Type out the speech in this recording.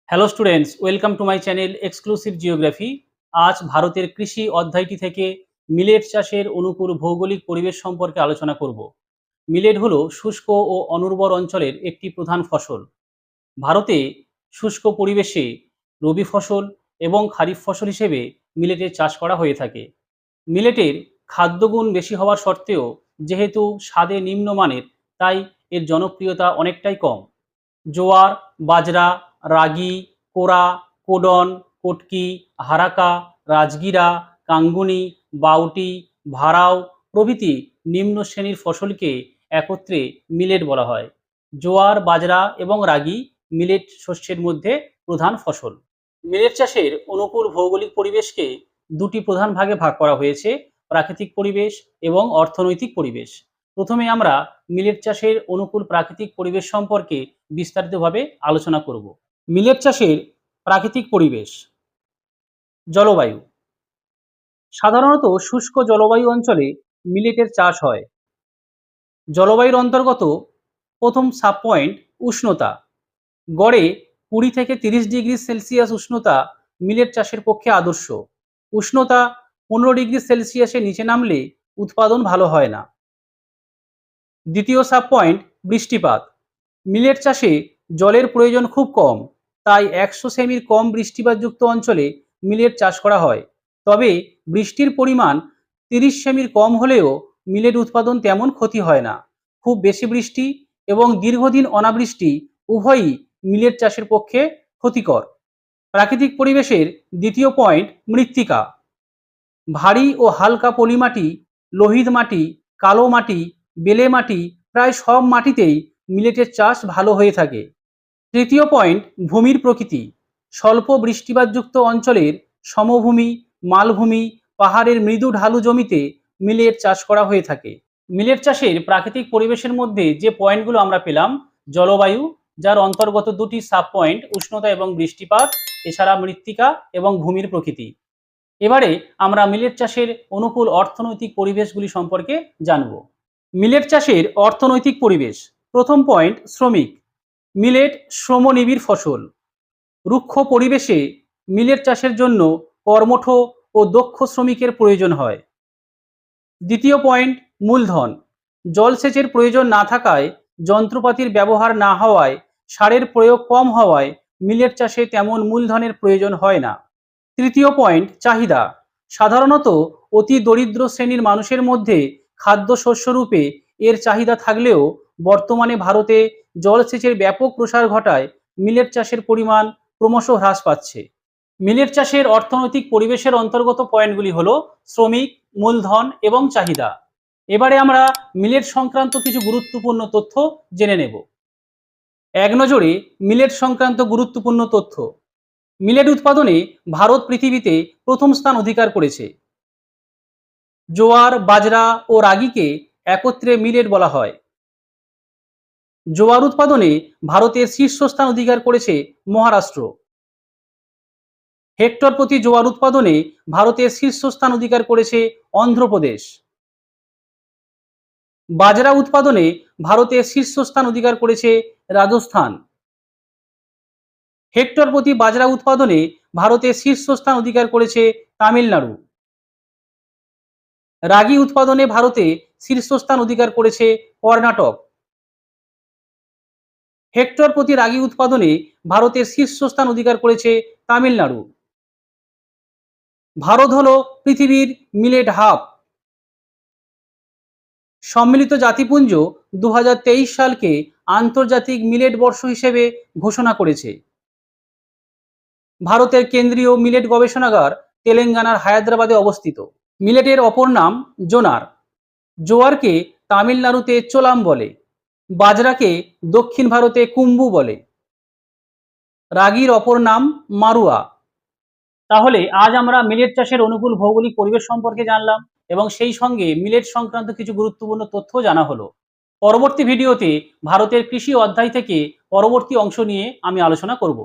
Hello students, welcome to my channel exclusive geography. আজ ভারতের কৃষি অধ্যায়টি থেকে মিলেট চাষের অনুকূল ভৌগোলিক পরিবেশ সম্পর্কে আলোচনা করব। মিলেট হলো শুষ্ক ও অনুর্বর অঞ্চলের একটি প্রধান ফসল। ভারতে শুষ্ক পরিবেশে রবি ফসল এবং খারিফ ফসল হিসেবে মিলেটের চাষ করা হয়ে থাকে। মিলেটের খাদ্যগুণ বেশি হওয়ার সত্ত্বেও যেহেতু স্বাদে নিম্নমানের, তাই এর জনপ্রিয়তা অনেকটাই কম। জোয়ার, বাজরা, রাগি, কোরা, কোডন, কটকি, হারাকা, রাজগীরা, কাঙ্গুনি, বাউটি, ভারাও প্রভৃতি নিম্ন শ্রেণীর ফসলকে একত্রে মিলেট বলা হয়। জোয়ার, বাজরা এবং রাগি মিলেট শস্যের মধ্যে প্রধান ফসল। মিলেট চাষের অনুকূল ভৌগোলিক পরিবেশকে দুটি প্রধান ভাগে ভাগ করা হয়েছে: প্রাকৃতিক পরিবেশ এবং অর্থনৈতিক পরিবেশ। প্রথমে আমরা মিলেট চাষের অনুকূল প্রাকৃতিক পরিবেশ সম্পর্কে বিস্তারিতভাবে আলোচনা করব। মিলেট চাষের প্রাকৃতিক পরিবেশ। জলবায়ু। সাধারণত শুষ্ক জলবায়ু অঞ্চলে মিলেটের চাষ হয়। জলবায়ুর অন্তর্গত প্রথম সাব পয়েন্ট উষ্ণতা। গড়ে 20 থেকে 30 ডিগ্রি সেলসিয়াস উষ্ণতা মিলেট চাষের পক্ষে আদর্শ। উষ্ণতা 15 ডিগ্রি সেলসিয়াসের নিচে নামলে উৎপাদন ভালো হয় না। দ্বিতীয় সাব পয়েন্ট বৃষ্টিপাত। মিলেট চাষে জলের প্রয়োজন খুব কম, তাই 100 সেমির কম বৃষ্টিপাতযুক্ত অঞ্চলে মিলেট চাষ করা হয়। তবে বৃষ্টির পরিমাণ 30 সেমির কম হলেও মিলেট উৎপাদন তেমন ক্ষতি হয় না। খুব বেশি বৃষ্টি এবং দীর্ঘদিন অনাবৃষ্টি উভয়ই মিলেট চাষের পক্ষে ক্ষতিকর। প্রাকৃতিক পরিবেশের দ্বিতীয় পয়েন্ট মৃত্তিকা। ভারী ও হালকা পলিমাটি, লোহিত মাটি, কালো মাটি, বেলে মাটি প্রায় সব মাটিতেই মিলেটের চাষ ভালো হয়ে থাকে। তৃতীয় পয়েন্ট ভূমির প্রকৃতি। স্বল্প বৃষ্টিপাতযুক্ত অঞ্চলের সমভূমি, মালভূমি, পাহাড়ের মৃদু ঢালু জমিতে মিলেট চাষ করা হয়ে থাকে। মিলেট চাষের প্রাকৃতিক পরিবেশের মধ্যে যে পয়েন্টগুলো আমরা পেলাম: জলবায়ু, যার অন্তর্গত দুটি সাব পয়েন্ট উষ্ণতা এবং বৃষ্টিপাত, এছাড়া মৃত্তিকা এবং ভূমির প্রকৃতি। এবারে আমরা মিলেট চাষের অনুকূল অর্থনৈতিক পরিবেশগুলি সম্পর্কে জানব। মিলেট চাষের অর্থনৈতিক পরিবেশ। প্রথম পয়েন্ট শ্রমিক। মিলেট শ্রমনিবিড় ফসল। রুক্ষ পরিবেশে মিলেট চাষের জন্য কর্মঠ ও দক্ষ শ্রমিকের প্রয়োজন হয়। দ্বিতীয় পয়েন্ট মূলধন। জলসেচের প্রয়োজন না থাকায়, যন্ত্রপাতির ব্যবহার না হওয়ায়, সারের প্রয়োগ কম হওয়ায় মিলেট চাষে তেমন মূলধনের প্রয়োজন হয় না। তৃতীয় পয়েন্ট চাহিদা। সাধারণত অতি দরিদ্র শ্রেণীর মানুষের মধ্যে খাদ্যশস্যরূপে এর চাহিদা থাকলেও বর্তমানে ভারতে জলসেচের ব্যাপক প্রসার ঘটায় মিলেট চাষের পরিমাণ ক্রমশ হ্রাস পাচ্ছে। মিলেট চাষের অর্থনৈতিক পরিবেশের অন্তর্গত পয়েন্টগুলি হলো শ্রমিক, মূলধন এবং চাহিদা। এবারে আমরা মিলেট সংক্রান্ত কিছু গুরুত্বপূর্ণ তথ্য জেনে নেব। এক নজরে মিলেট সংক্রান্ত গুরুত্বপূর্ণ তথ্য। মিলেট উৎপাদনে ভারত পৃথিবীতে প্রথম স্থান অধিকার করেছে। জোয়ার, বাজরা ও রাগিকে একত্রে মিলেট বলা হয়। জোয়ার উৎপাদনে ভারতের শীর্ষস্থান অধিকার করেছে মহারাষ্ট্র। হেক্টর প্রতি জোয়ার উৎপাদনে ভারতের শীর্ষস্থান অধিকার করেছে অন্ধ্রপ্রদেশ। বাজরা উৎপাদনে ভারতের শীর্ষস্থান অধিকার করেছে রাজস্থান। হেক্টর প্রতি বাজরা উৎপাদনে ভারতের শীর্ষস্থান অধিকার করেছে তামিলনাড়ু। রাগি উৎপাদনে ভারতে শীর্ষস্থান অধিকার করেছে কর্ণাটক। হেক্টর প্রতি রাগি উৎপাদনে ভারতের শীর্ষস্থান অধিকার করেছে তামিলনাড়ু। ভারত হলো পৃথিবীর মিলেট হাব। সম্মিলিত জাতিপুঞ্জ 2023 সালকে আন্তর্জাতিক মিলেট বর্ষ হিসেবে ঘোষণা করেছে। ভারতের কেন্দ্রীয় মিলেট গবেষণাগার তেলেঙ্গানার হায়দ্রাবাদে অবস্থিত। মিলেটের অপর নাম জোনার। জোয়ারকে তামিলনাড়ুতে চোলাম বলে। বাজরাকে দক্ষিণ ভারতে কুম্বু বলে। রাগির অপর নাম মারুয়া। তাহলে আজ আমরা মিলেট চাষের অনুকূল ভৌগোলিক পরিবেশ সম্পর্কে জানলাম এবং সেই সঙ্গে মিলেট সংক্রান্ত কিছু গুরুত্বপূর্ণ তথ্য জানা হলো। পরবর্তী ভিডিওতে ভারতের কৃষি অধ্যায় থেকে পরবর্তী অংশ নিয়ে আমি আলোচনা করব।